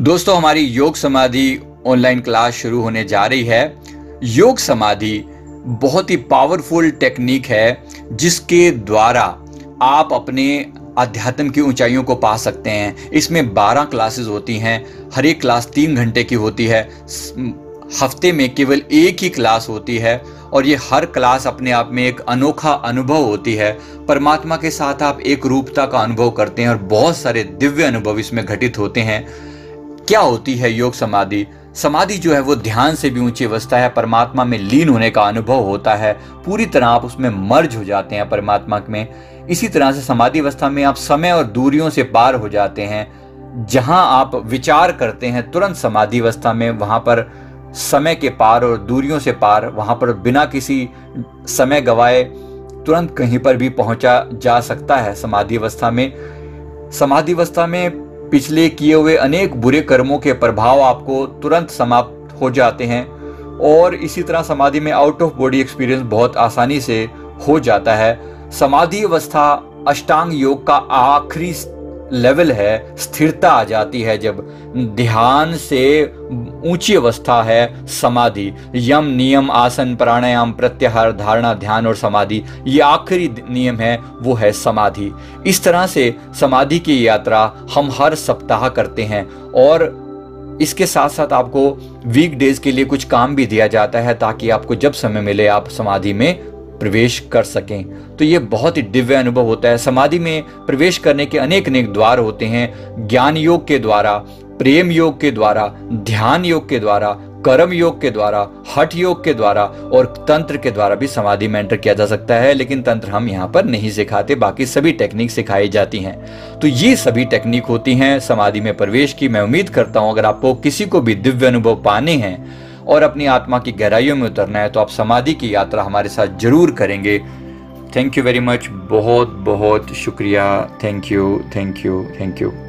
दोस्तों, हमारी योग समाधि ऑनलाइन क्लास शुरू होने जा रही है। योग समाधि बहुत ही पावरफुल टेक्निक है जिसके द्वारा आप अपने अध्यात्म की ऊंचाइयों को पा सकते हैं। इसमें 12 क्लासेस होती हैं, हर एक क्लास 3 घंटे की होती है। हफ्ते में केवल एक ही क्लास होती है और ये हर क्लास अपने आप में एक अनोखा अनुभव होती है। परमात्मा के साथ आप एक रूपता का अनुभव करते हैं और बहुत सारे दिव्य अनुभव इसमें घटित होते हैं। क्या होती है योग समाधि? समाधि जो है वो ध्यान से भी ऊंची अवस्था है, परमात्मा में लीन होने का अनुभव होता है। पूरी तरह आप उसमें मर्ज हो जाते हैं परमात्मा में। इसी तरह से समाधि अवस्था में आप समय और दूरियों से पार हो जाते हैं। जहां आप विचार करते हैं तुरंत समाधि अवस्था में, वहां पर समय के पार और दूरियों से पार, वहां पर बिना किसी समय गवाए तुरंत कहीं पर भी पहुंचा जा सकता है। समाधि अवस्था में पिछले किए हुए अनेक बुरे कर्मों के प्रभाव आपको तुरंत समाप्त हो जाते हैं और इसी तरह समाधि में आउट ऑफ बॉडी एक्सपीरियंस बहुत आसानी से हो जाता है। समाधि अवस्था अष्टांग योग का आखिरी लेवल है। स्थिरता आ जाती है जब ध्यान से ऊंची अवस्था है समाधि। यम, नियम, आसन, प्राणायाम, प्रत्याहार, धारणा, ध्यान और समाधि, ये आखिरी नियम है, वो है समाधि। इस तरह से समाधि की यात्रा हम हर सप्ताह करते हैं और इसके साथ साथ आपको वीकडेज के लिए कुछ काम भी दिया जाता है ताकि आपको जब समय मिले आप समाधि में प्रवेश कर सकें। तो ये बहुत ही दिव्य अनुभव होता है। समाधि में प्रवेश करने के अनेक द्वार होते हैं। ज्ञान योग के द्वारा, प्रेम योग के द्वारा, ध्यान योग के द्वारा, कर्म योग के द्वारा, हठ योग के द्वारा और तंत्र के द्वारा भी समाधि में एंटर किया जा सकता है। लेकिन तंत्र हम यहाँ पर नहीं सिखाते, बाकी सभी टेक्निक सिखाई जाती हैं। तो ये सभी टेक्निक होती हैं समाधि में प्रवेश की। मैं उम्मीद करता हूँ अगर आपको किसी को भी दिव्य अनुभव पाने हैं और अपनी आत्मा की गहराइयों में उतरना है तो आप समाधि की यात्रा हमारे साथ जरूर करेंगे। थैंक यू वेरी मच, बहुत बहुत शुक्रिया। Thank you.